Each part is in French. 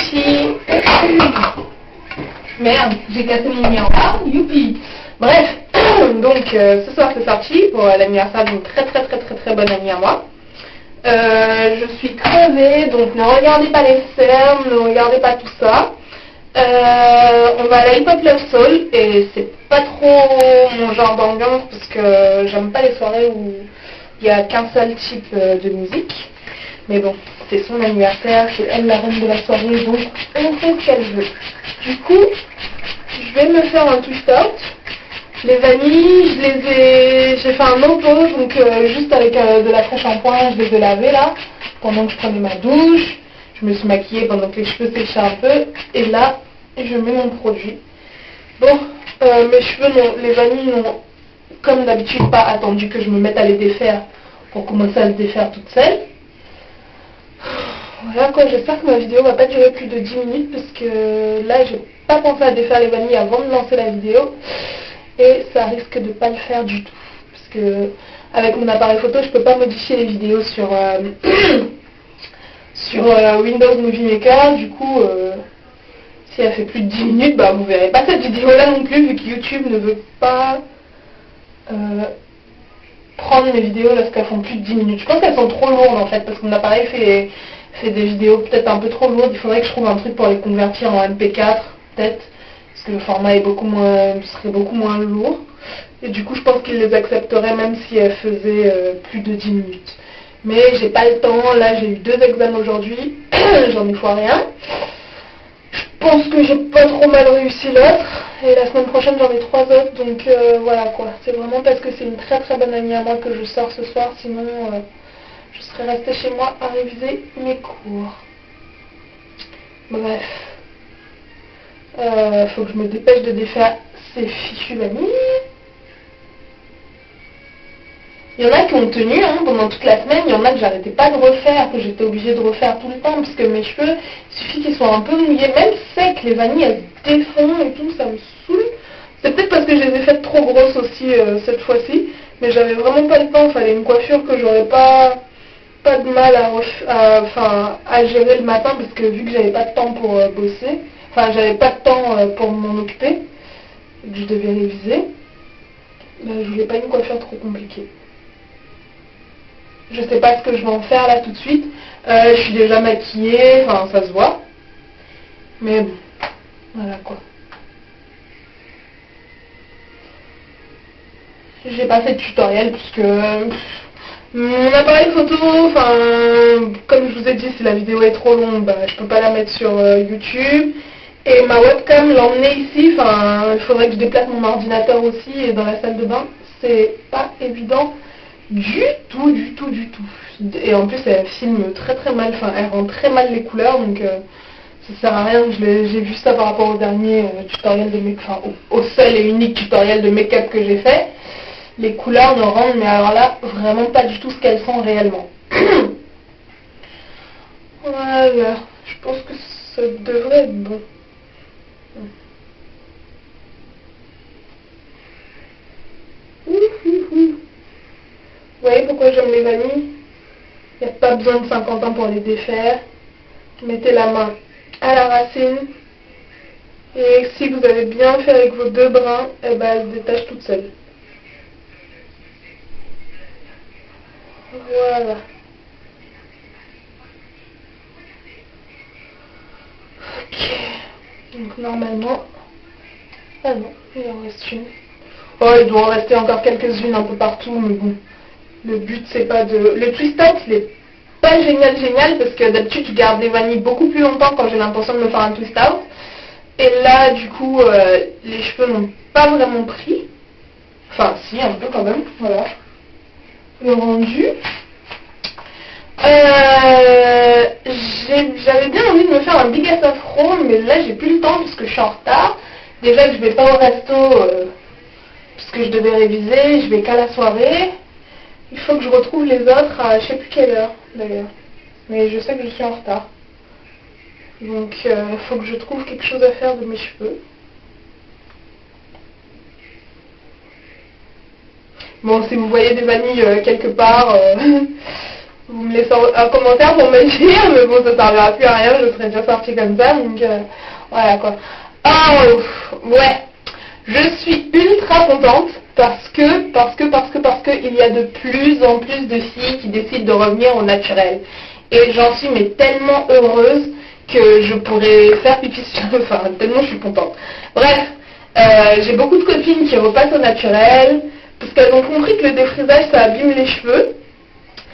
filles. Merde, j'ai cassé mon miroir, youpi. Bref, donc ce soir c'est sorti pour l'anniversaire d'une très bonne amie à moi. Je suis crevée, donc ne regardez pas les fermes, ne regardez pas tout ça. On va à la Hip Hop Love Soul et c'est pas trop mon genre d'ambiance parce que j'aime pas les soirées où il n'y a qu'un seul type de musique. Mais bon, c'est son anniversaire, c'est elle la reine de la soirée, donc on fait ce qu'elle veut. Du coup, je vais me faire un twist out. Les vanilles, j'ai fait un oppose, donc juste avec de la fraîche shampoing, je les ai lavées là, pendant que je prenais ma douche. Je me suis maquillée pendant que les cheveux séchaient un peu, et là, je mets mon produit. Bon, mes cheveux, les vanilles n'ont, comme d'habitude, pas attendu que je me mette à les défaire pour commencer à se défaire toutes seules. Voilà quoi, j'espère que ma vidéo va pas durer plus de 10 minutes parce que là j'ai pas pensé à défaire les vanilles avant de lancer la vidéo et ça risque de pas le faire du tout parce que avec mon appareil photo je peux pas modifier les vidéos sur Windows Movie Maker. Du coup si elle fait plus de 10 minutes, bah vous verrez pas cette vidéo là non plus vu que YouTube ne veut pas prendre mes vidéos lorsqu'elles font plus de 10 minutes. Je pense qu'elles sont trop lourdes en fait parce que mon appareil fait des vidéos peut-être un peu trop lourdes. Il faudrait que je trouve un truc pour les convertir en MP4 peut-être parce que le format est serait beaucoup moins lourd et du coup je pense qu'ils les accepteraient même si elles faisaient plus de 10 minutes. Mais j'ai pas le temps, là j'ai eu 2 examens aujourd'hui, j'en ai foiré un. Je pense que j'ai pas trop mal réussi l'autre et la semaine prochaine j'en ai 3 autres, donc voilà quoi. C'est vraiment parce que c'est une très bonne amie à moi que je sors ce soir, sinon je serais restée chez moi à réviser mes cours. Bref, faut que je me dépêche de défaire ces fichues vanilles. Il y en a qui ont tenu pendant toute la semaine, il y en a que j'arrêtais pas de refaire, que j'étais obligée de refaire tout le temps, parce que mes cheveux, il suffit qu'ils soient un peu mouillés, même secs, les vanilles elles se défont et tout, ça me saoule. C'est peut-être parce que je les ai faites trop grosses aussi cette fois-ci, mais j'avais vraiment pas le temps, il fallait une coiffure que j'aurais pas de mal à gérer le matin, parce que vu que j'avais pas de temps pour bosser, enfin j'avais pas de temps pour m'en occuper, je devais réviser, je voulais pas une coiffure trop compliquée. Je sais pas ce que je vais en faire là tout de suite. Je suis déjà maquillée, enfin ça se voit. Mais bon, voilà quoi. J'ai pas fait de tutoriel puisque mon appareil photo, comme je vous ai dit, si la vidéo est trop longue, je peux pas la mettre sur YouTube. Et ma webcam, l'emmener ici, il faudrait que je déplace mon ordinateur aussi et dans la salle de bain, c'est pas évident. Du tout. Et en plus elle filme très mal, elle rend très mal les couleurs, donc ça sert à rien. J'ai vu ça par rapport au dernier tutoriel de make-up, au seul et unique tutoriel de make-up que j'ai fait. Les couleurs ne rendent, mais alors là, vraiment pas du tout ce qu'elles sont réellement. Voilà, je pense que ça devrait être bon. Vous voyez pourquoi j'aime les vanilles? Il n'y a pas besoin de 50 ans pour les défaire. Mettez la main à la racine. Et si vous avez bien fait avec vos 2 brins, elles se détachent toutes seules. Voilà. Ok. Donc normalement... Ah non, il en reste une. Oh, il doit en rester encore quelques-unes un peu partout, mais bon. Le but c'est pas de... Le twist out il est pas génial parce que d'habitude je garde les vanilles beaucoup plus longtemps quand j'ai l'intention de me faire un twist out. Et là du coup les cheveux n'ont pas vraiment pris. Enfin si, un peu quand même, voilà. Le rendu. J'avais bien envie de me faire un big ass afro, mais là j'ai plus le temps parce que je suis en retard. Déjà que je vais pas au resto parce que je devais réviser, je vais qu'à la soirée. Il faut que je retrouve les autres à je sais plus quelle heure d'ailleurs. Mais je sais que je suis en retard. Donc il faut que je trouve quelque chose à faire de mes cheveux. Bon, si vous voyez des vanilles quelque part, vous me laissez un commentaire pour me le dire, mais bon, ça servira plus à rien, je serais déjà sortie comme ça, donc voilà quoi. Ouais, je suis ultra contente parce que il y a de plus en plus de filles qui décident de revenir au naturel. Et j'en suis mais tellement heureuse que je pourrais faire pipi sur le enfin, tellement je suis contente. Bref, j'ai beaucoup de copines qui repassent au naturel, parce qu'elles ont compris que le défrisage ça abîme les cheveux,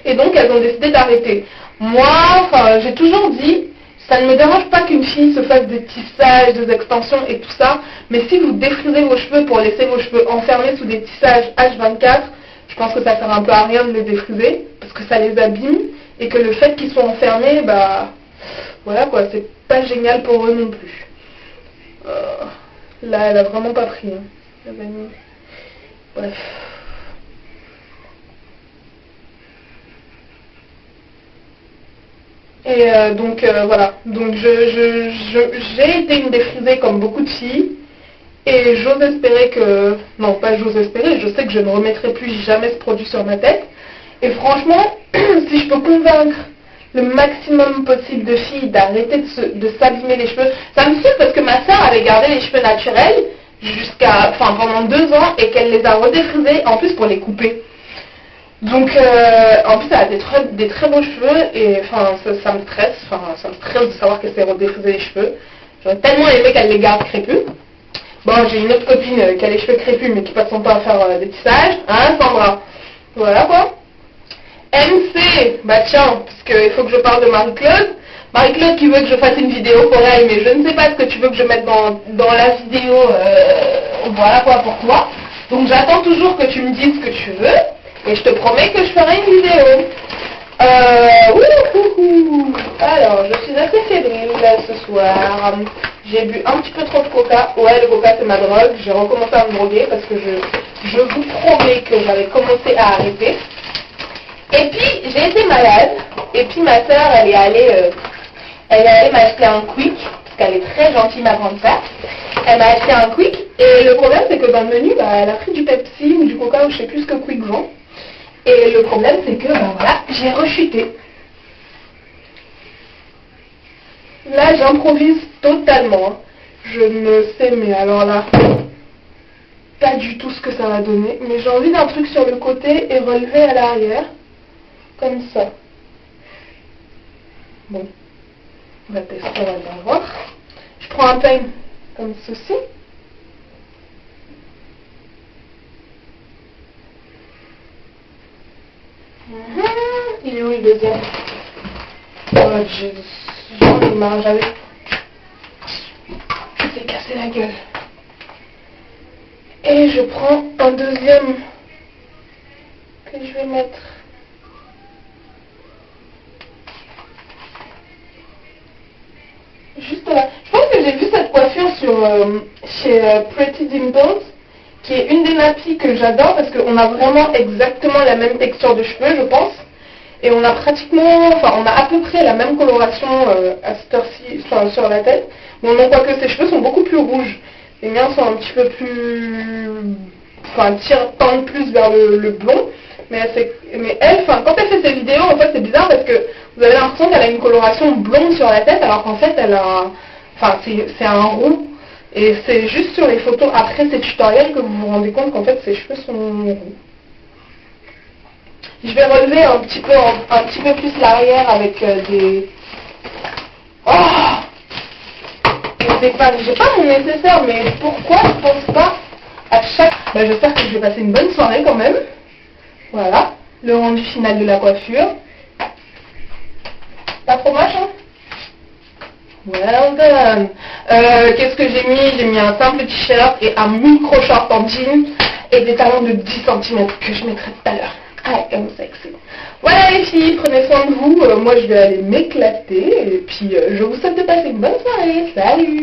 et donc elles ont décidé d'arrêter. Moi, enfin, j'ai toujours dit, ça ne me dérange pas qu'une fille se fasse des tissages, des extensions et tout ça, mais si vous défrisez vos cheveux pour laisser vos cheveux enfermés sous des tissages H24, je pense que ça sert un peu à rien de les défriser, parce que ça les abîme, et que le fait qu'ils soient enfermés, bah, voilà quoi, c'est pas génial pour eux non plus. Là, elle a vraiment pas pris, hein, la vanille. Bref. Et donc voilà, donc j'ai été une défrisée comme beaucoup de filles, et j'ose espérer que, non pas j'ose espérer, je sais que je ne remettrai plus jamais ce produit sur ma tête, et franchement, si je peux convaincre le maximum possible de filles d'arrêter de s'abîmer les cheveux, ça me suffit parce que ma soeur avait gardé les cheveux naturels pendant 2 ans, et qu'elle les a redéfrisés en plus pour les couper. Donc, en plus, elle a des très beaux cheveux, et enfin, ça me stresse, de savoir qu'elle s'est redéfrisée les cheveux. J'aurais tellement aimé qu'elle les garde crépus. Bon, j'ai une autre copine qui a les cheveux crépus, mais qui passe son temps à faire des tissages, hein, Sandra. Voilà quoi. MC, bah tiens, parce qu'il faut que je parle de Marie-Claude. Marie-Claude qui veut que je fasse une vidéo pour elle, mais je ne sais pas ce que tu veux que je mette dans la vidéo, voilà quoi pour toi. Donc j'attends toujours que tu me dises ce que tu veux. Et je te promets que je ferai une vidéo. Alors, je suis assez fébrile ce soir. J'ai bu un petit peu trop de coca. Ouais, le coca c'est ma drogue. J'ai recommencé à me droguer parce que je vous promets que j'avais commencé à arrêter. Et puis, j'ai été malade. Et puis ma soeur, elle est allée m'acheter un quick. Parce qu'elle est très gentille, ma grande sœur. Elle m'a acheté un quick. Et le problème, c'est que dans le menu, bah, elle a pris du Pepsi ou du coca ou je sais plus ce que quick vend. Et le problème, c'est que, ben voilà, j'ai rechuté. Là, j'improvise totalement. Je ne sais, mais alors là, pas du tout ce que ça va donner. Mais j'ai envie d'un truc sur le côté et relevé à l'arrière. Comme ça. Bon. On va tester, on va bien voir. Je prends un peigne comme ceci. Il est où le deuxième? Oh j'en ai marre, j'avais cassé la gueule. Et je prends un deuxième que je vais mettre. Juste là. Je pense que j'ai vu cette coiffure chez Pretty Dimples, qui est une des nappies que j'adore parce qu'on a vraiment exactement la même texture de cheveux, je pense. Et on a on a à peu près la même coloration à cette heure-ci sur la tête. Bon, non, quoique ses cheveux sont beaucoup plus rouges. Les miens sont un petit peu plus... tendent plus vers le blond. Mais elle, quand elle fait ses vidéos, en fait, c'est bizarre parce que vous avez l'impression qu'elle a une coloration blonde sur la tête, alors qu'en fait, elle a c'est un roux. Et c'est juste sur les photos après ces tutoriels que vous vous rendez compte qu'en fait, ses cheveux sont roux. Je vais relever un petit peu plus l'arrière avec des... Oh! J'ai pas mon nécessaire, mais pourquoi je pense pas à chaque... j'espère que je vais passer une bonne soirée quand même. Voilà, le rendu final de la coiffure. Pas trop moche, hein? Well done. Qu'est-ce que j'ai mis? J'ai mis un simple t-shirt et un micro short en jean et des talons de 10 cm que je mettrai tout à l'heure. I am sexy. Voilà les filles, prenez soin de vous. Moi je vais aller m'éclater et puis je vous souhaite de passer une bonne soirée. Salut!